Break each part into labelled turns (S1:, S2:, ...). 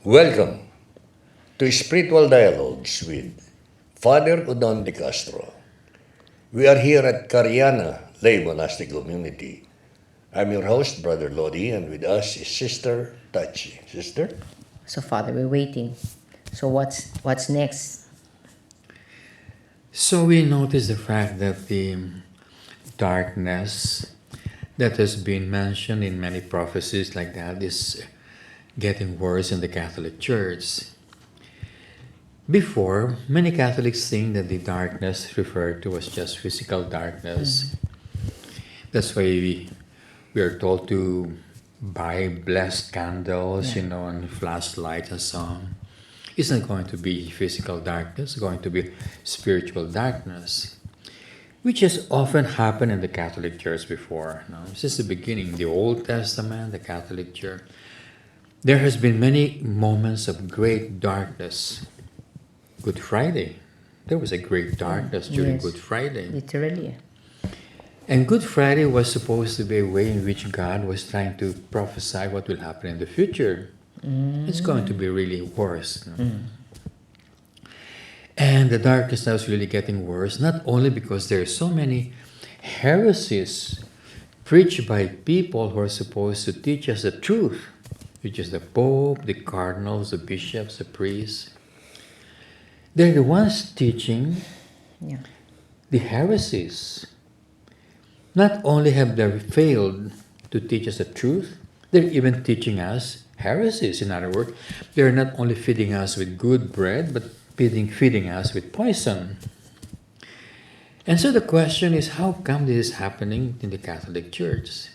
S1: Welcome to Spiritual Dialogues with Father Udon de Castro. We are here at Cariana Lay Monastic Community. I'm your host, Brother Lodi, and with us is Sister Tachi. Sister?
S2: So Father, we're waiting. So what's next?
S3: So we notice the fact that the darkness that has been mentioned in many prophecies like that is getting worse in the Catholic Church. Before, many Catholics think that the darkness referred to was just physical darkness. That's why we are told to buy blessed candles, and flashlights and so on. It's not going to be physical darkness, it's going to be spiritual darkness, which has often happened in the Catholic Church before. Since the beginning, the Old Testament, the Catholic Church, there has been many moments of great darkness. Good Friday, there was a great darkness during
S2: Yes.
S3: Good Friday.
S2: Literally.
S3: And Good Friday was supposed to be a way in which God was trying to prophesy what will happen in the future. It's going to be really worse. And the darkness now is really getting worse, not only because there are so many heresies preached by people who are supposed to teach us the truth, which is the Pope, the cardinals, the bishops, the priests. They're the ones teaching
S2: Yeah.
S3: the heresies. Not only have they failed to teach us the truth, they're even teaching us heresies. In other words, they're not only feeding us with good bread, but feeding us with poison. And so the question is, how come this is happening in the Catholic Church?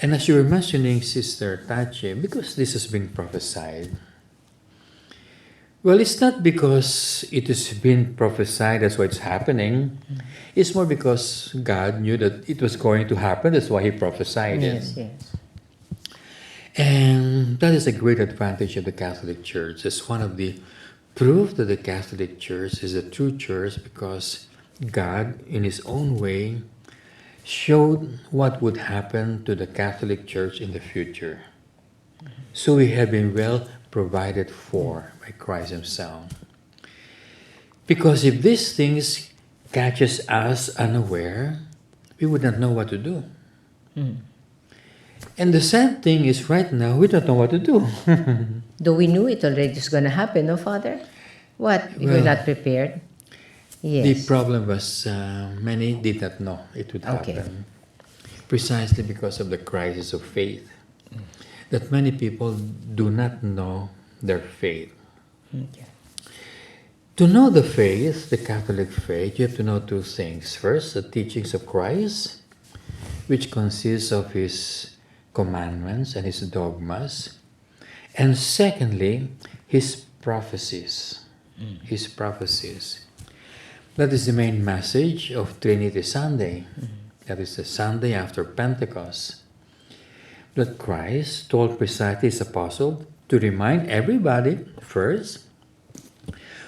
S3: And as you were mentioning, Sister Tache, because this has been prophesied. Well, it's not because it has been prophesied, that's why it's happening. It's more because God knew that it was going to happen, that's why He prophesied
S2: Yes,
S3: it.
S2: yes.
S3: And that is a great advantage of the Catholic Church. It's one of the proof that the Catholic Church is a true church because God, in His own way, showed what would happen to the Catholic Church in the future. So we have been well provided for by Christ Himself. Because if these things catches us unaware, we would not know what to do. And the sad thing is right now, we don't know what to do.
S2: Though we knew it already was going to happen, no, Father? What? We were
S3: Well,
S2: not prepared?
S3: The
S2: Yes.
S3: problem was many did not know it would
S2: Okay.
S3: happen. Precisely because of the crisis of faith. That many people do not know their faith.
S2: Okay.
S3: To know the faith, the Catholic faith, you have to know two things. First, the teachings of Christ, which consists of His commandments and His dogmas. And secondly, His prophecies. His prophecies. That is the main message of Trinity Sunday. That is the Sunday after Pentecost. That Christ told precisely His apostle to remind everybody, first,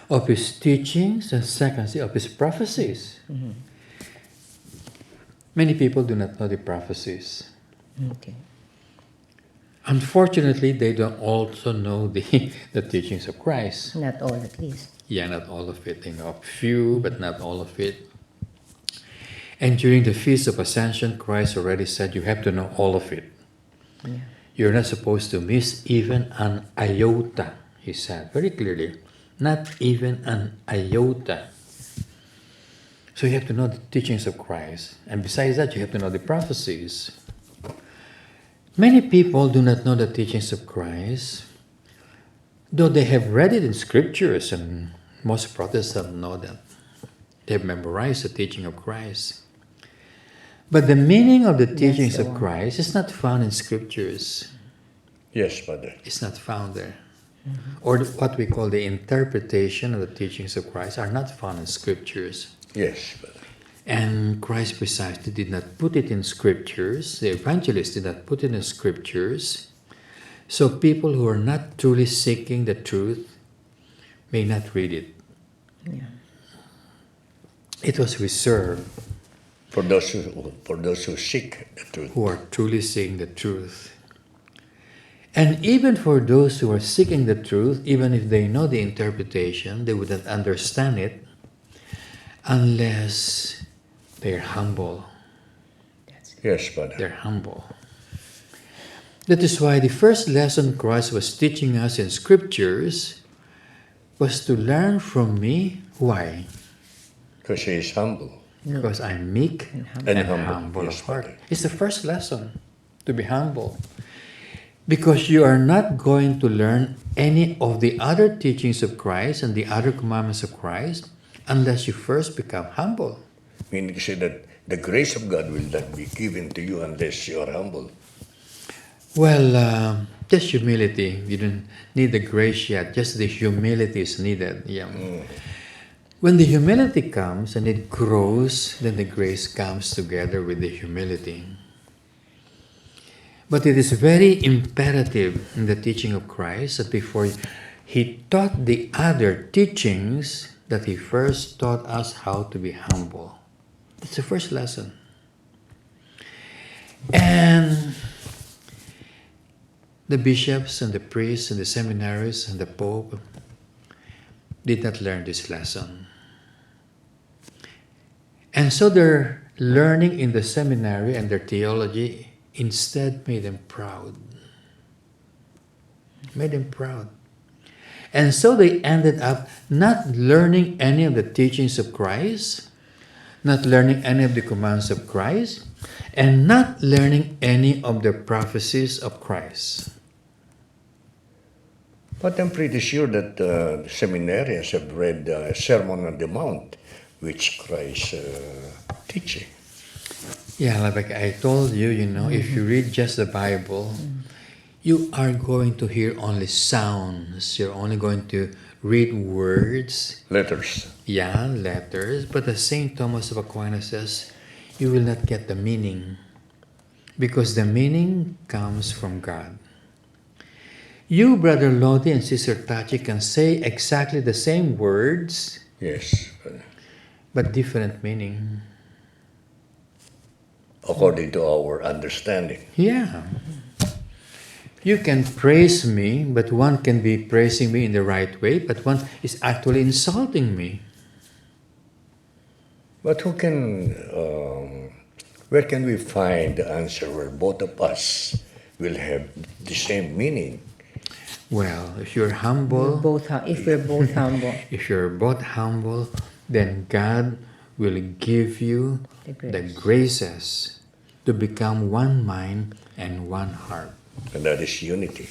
S3: of His teachings, and secondly, of His prophecies. Many people do not know the prophecies.
S2: Okay.
S3: Unfortunately, they don't also know the teachings of Christ.
S2: Not all, at least.
S3: Yeah, not all of it. They know a few, but not all of it. And during the Feast of Ascension, Christ already said you have to know all of it.
S2: Yeah.
S3: You're not supposed to miss even an iota, He said very clearly. Not even an iota. So you have to know the teachings of Christ. And besides that, you have to know the prophecies. Many people do not know the teachings of Christ, though they have read it in scriptures, and most Protestants know that. They have memorized the teaching of Christ. But the meaning of the teachings
S2: the
S3: of
S2: one.
S3: Christ is not found in scriptures.
S1: Yes, Father.
S3: It's not found there. Or what we call the interpretation of the teachings of Christ are not found in scriptures.
S1: Yes, Father.
S3: And Christ precisely did not put it in scriptures. The evangelists did not put it in scriptures. So people who are not truly seeking the truth may not read it.
S2: Yeah.
S3: It was reserved
S1: For those who seek the truth.
S3: who are truly seeing the truth. And even for those who are seeking the truth, even if they know the interpretation, they wouldn't understand it unless they're humble.
S1: Yes, Father.
S3: They're humble. That is why the first lesson Christ was teaching us in scriptures was to learn from me. Why?
S1: Because He is humble.
S3: Because I'm meek
S1: And
S3: and
S1: humble.
S3: humble
S1: Yes,
S3: of heart.
S1: Father.
S3: It's the first lesson, to be humble. Because you are not going to learn any of the other teachings of Christ and the other commandments of Christ unless you first become humble.
S1: Meaning to say that the grace of God will not be given to you unless you are humble.
S3: Well, just humility. You don't need the grace yet. Just the humility is needed. Yeah. When the humility comes and it grows, then the grace comes together with the humility. But it is very imperative in the teaching of Christ that before He taught the other teachings, that He first taught us how to be humble. That's the first lesson. And the bishops and the priests and the seminaries and the Pope did not learn this lesson. And so their learning in the seminary and their theology instead made them proud. Made them proud. And so they ended up not learning any of the teachings of Christ, not learning any of the commands of Christ, and not learning any of the prophecies of Christ.
S1: But I'm pretty sure that the seminarians have read Sermon on the Mount, which Christ teaching.
S3: Yeah, like I told you, if you read just the Bible, you are going to hear only sounds. You're only going to read words.
S1: Letters.
S3: Yeah, letters. But as St. Thomas of Aquin says, you will not get the meaning. Because the meaning comes from God. You, Brother Lodi and Sister Tachi, can say exactly the same words,
S1: Yes.
S3: but different meaning.
S1: According to our understanding.
S3: Yeah. You can praise me, but one can be praising me in the right way, but one is actually insulting me.
S1: But where can we find the answer where both of us will have the same meaning?
S3: Well, if you're humble,
S2: If we're both humble,
S3: if you're both humble, then God will give you
S2: The grace.
S3: the graces to become one mind and one heart.
S1: And that is unity.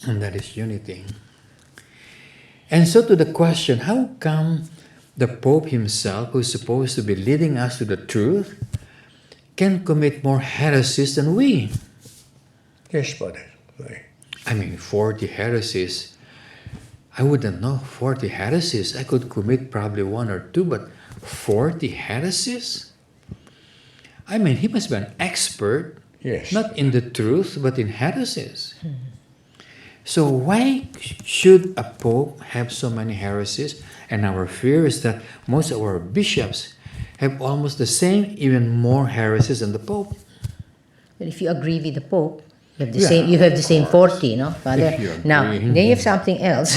S3: And that is unity. And so to the question, how come the Pope himself, who is supposed to be leading us to the truth, can commit more heresies than we?
S1: Yes, Father. Right.
S3: 40 heresies. I wouldn't know 40 heresies. I could commit probably one or two, but 40 heresies? He must be an expert,
S1: Yes.
S3: not in the truth, but in heresies. So why should a pope have so many heresies? And our fear is that most of our bishops have almost the same, even more heresies than the pope.
S2: but if you agree with the Pope, you have the
S3: Yeah,
S2: same. You have the
S3: of
S2: same
S3: course.
S2: 40, no, Father.
S3: If you
S2: Now,
S3: agree.
S2: then you have something else.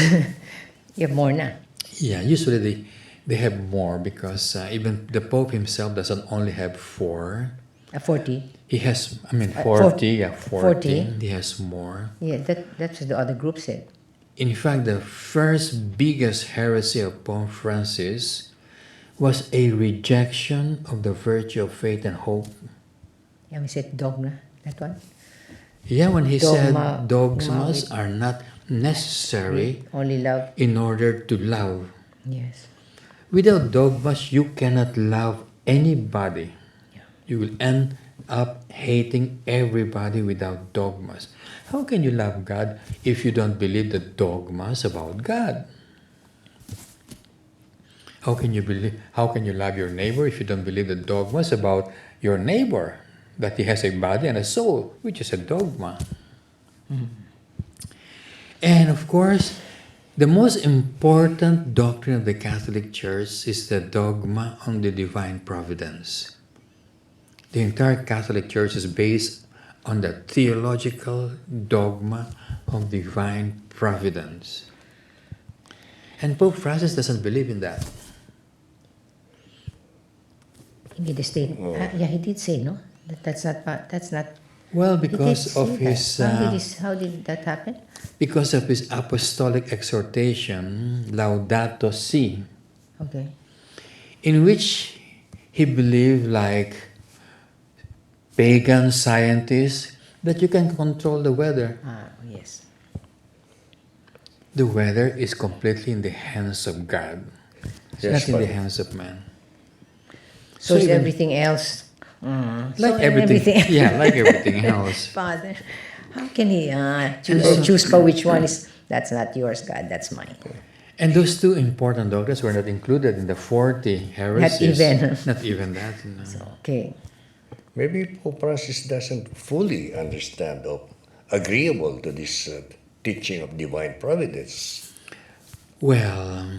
S2: You have more now.
S3: Yeah, usually they have more because even the pope himself doesn't only have 4.
S2: 40.
S3: He has,
S2: 40,
S3: yeah, 40.
S2: 40.
S3: He has more.
S2: Yeah, that's what the other group said.
S3: In fact, the first biggest heresy of Pope Francis was a rejection of the virtue of faith and hope.
S2: Yeah, we said dogma. That one.
S3: Yeah, when he
S2: Dogma-
S3: said dogmas
S2: dogma
S3: are not necessary
S2: Only love.
S3: in order to love.
S2: Yes.
S3: Without dogmas, you cannot love anybody.
S2: Yeah.
S3: You will end up hating everybody without dogmas. How can you love God if you don't believe the dogmas about God? How can you love your neighbor if you don't believe the dogmas about your neighbor, that he has a body and a soul, which is a dogma? And of course, the most important doctrine of the Catholic Church is the dogma on the divine providence. The entire Catholic Church is based on the theological dogma of divine providence. And Pope Francis doesn't believe in that.
S2: He made a statement. Yeah, he did say, no? That's not.
S3: Well,
S2: He did
S3: because
S2: say
S3: of
S2: that.
S3: his
S2: How did that happen?
S3: because of his apostolic exhortation, Laudato Si,
S2: Okay.
S3: in which he believed, like pagan scientists, that you can control the weather.
S2: Yes.
S3: The weather is completely in the hands of God. It's
S1: Yes,
S3: not in the
S1: Father.
S3: hands of man.
S2: So is
S3: even-
S2: everything else.
S3: Like
S2: So
S3: everything, yeah, like everything else.
S2: Father, how can he choose for which one is, that's not yours, God, that's mine.
S3: And those two important doctrines were not included in the 40 heresies.
S2: even.
S3: Not even that. No.
S2: Okay.
S1: Maybe Pope Francis doesn't fully understand or agreeable to this teaching of divine providence.
S3: Well,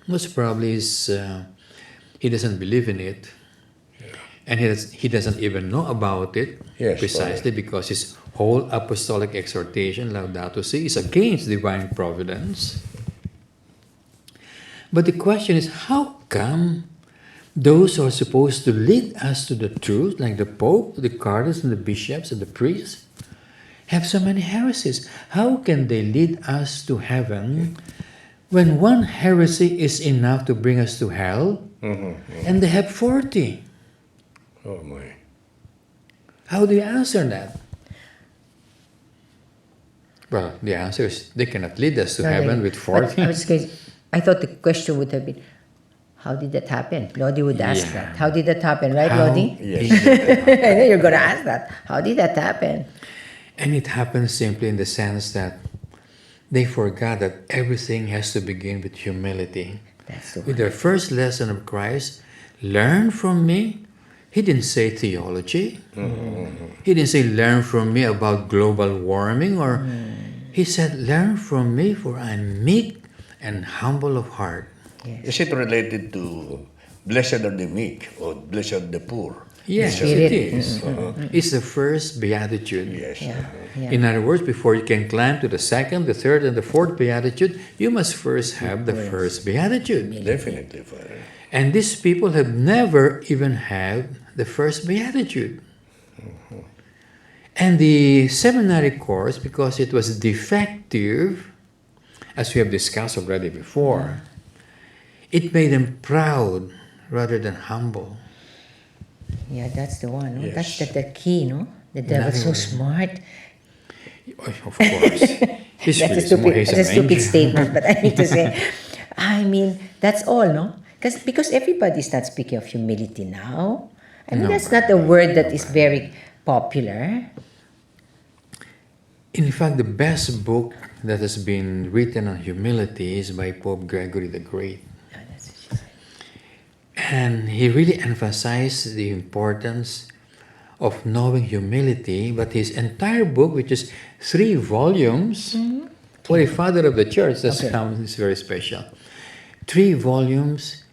S3: most probably he doesn't believe in it. And he doesn't even know about it,
S1: Yes,
S3: precisely because his whole apostolic exhortation, Laudato Si, is against divine providence. But the question is, how come those who are supposed to lead us to the truth, like the Pope, the cardinals, and the bishops, and the priests, have so many heresies? How can they lead us to heaven when one heresy is enough to bring us to hell, and they have 40?
S1: Oh my.
S3: How do you answer that? Well, the answer is they cannot lead us to heaven with
S2: But
S3: 40.
S2: I thought the question would have been, how did that happen? Lodi would ask
S3: Yeah.
S2: that. How did that happen, right,
S3: How
S2: Lodi?
S1: Yes.
S2: I know you're going to ask that. How did that happen?
S3: And it happens simply in the sense that they forgot that everything has to begin with humility.
S2: That's the
S3: With
S2: one.
S3: their first lesson of Christ, learn from me. He didn't say theology. He didn't say learn from me about global warming, or he said learn from me, for I'm meek and humble of heart.
S1: Is it related to blessed are the meek or blessed are the poor?
S3: Yes,
S2: Spirit.
S3: it is. It's the first beatitude.
S1: Yes.
S2: Yeah. Yeah.
S3: In other words, before you can climb to the second, the third, and the fourth beatitude, you must first have the first beatitude.
S1: Definitely, Father.
S3: And these people have never even had the first beatitude. And the seminary course, because it was defective, as we have discussed already before, it made them proud rather than humble.
S2: Yeah, that's the one. No?
S1: Yes.
S2: That's the key, no? The devil's so smart.
S3: Of course. He's
S2: That's a
S3: really smart.
S2: stupid,
S3: He's
S2: that's a
S3: an
S2: stupid
S3: angel.
S2: statement, but I need to say, I mean, that's all, no? Because everybody's not speaking of humility now. I mean, that's not a word that is very popular.
S3: In fact, the best book that has been written on humility is by Pope Gregory the Great.
S2: Yeah, that's what she said.
S3: And he really emphasized the importance of knowing humility, but his entire book, which is 3 volumes, for a father of the church, that's is very special. 3 volumes,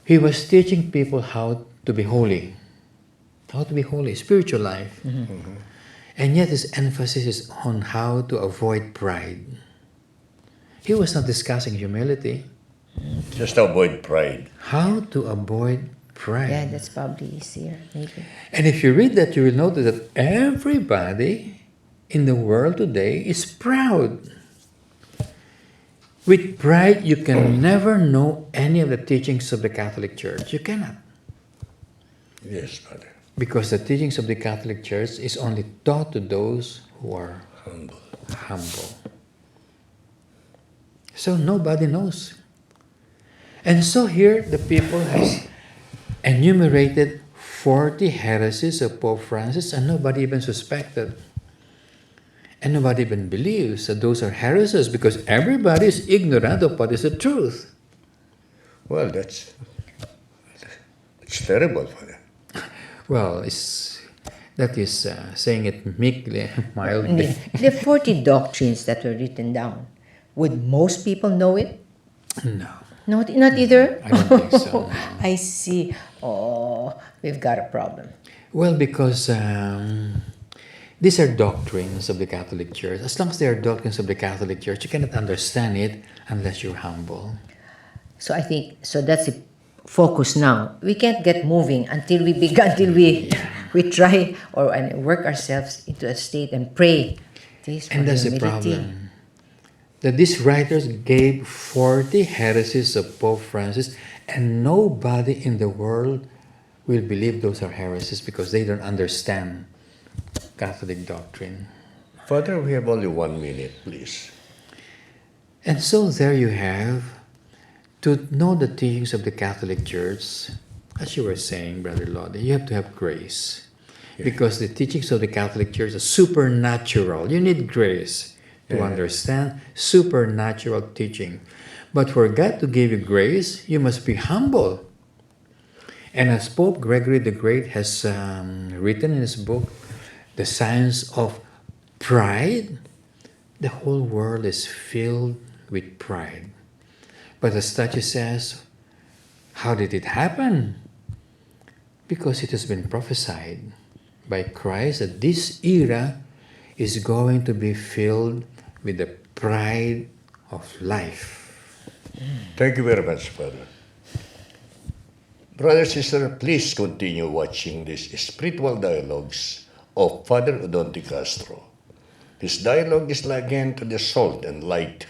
S3: he was teaching people how to be holy, spiritual life. And yet his emphasis is on how to avoid pride. He was not discussing humility.
S1: Just avoid pride.
S3: How to avoid pride.
S2: Yeah, that's probably easier, maybe.
S3: And if you read that, you will notice that everybody in the world today is proud. With pride, you can never know any of the teachings of the Catholic Church. You cannot.
S1: Yes, Father.
S3: Because the teachings of the Catholic Church is only taught to those who are humble. So nobody knows. And so here the people has enumerated 40 heresies of Pope Francis, and nobody even suspected. And nobody even believes that those are heresies, because everybody is ignorant of what is the truth.
S1: Well, it's terrible, Father.
S3: Well, that is saying it meekly, mildly.
S2: The 40 doctrines that were written down, would most people know it?
S3: No,
S2: Not either?
S3: I don't think so. No.
S2: I see. Oh, we've got a problem.
S3: Well, because These are doctrines of the Catholic Church. As long as they are doctrines of the Catholic Church, you cannot understand it unless you're humble.
S2: So I think so that's the focus now. We can't get moving until we begin, until we try or and work ourselves into a state and pray. This for
S3: And that's the
S2: humility.
S3: problem. That these writers gave 40 heresies of Pope Francis, and nobody in the world will believe those are heresies because they don't understand Catholic doctrine.
S1: Father, we have only 1 minute, please.
S3: And so there you have, to know the teachings of the Catholic Church, as you were saying, Brother Lodi, you have to have grace. Because the teachings of the Catholic Church are supernatural. You need grace to understand supernatural teaching. But for God to give you grace, you must be humble. And as Pope Gregory the Great has written in his book, The Science of Pride, the whole world is filled with pride. But the statue says, how did it happen? Because it has been prophesied by Christ that this era is going to be filled with the pride of life.
S1: Thank you very much, Father. Brother, sister, please continue watching these spiritual dialogues of Father Udon de Castro. This dialogue is likened to the salt and light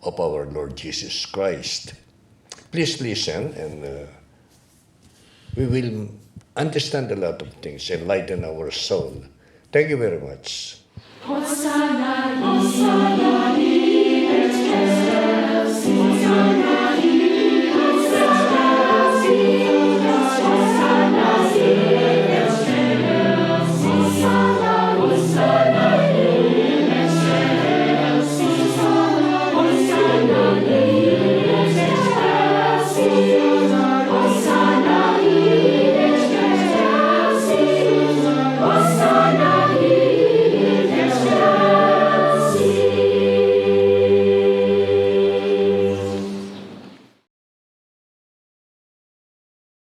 S1: of our Lord Jesus Christ. Please listen, and we will understand a lot of things, enlighten our soul. Thank you very much.
S4: Hosanna, Hosanna.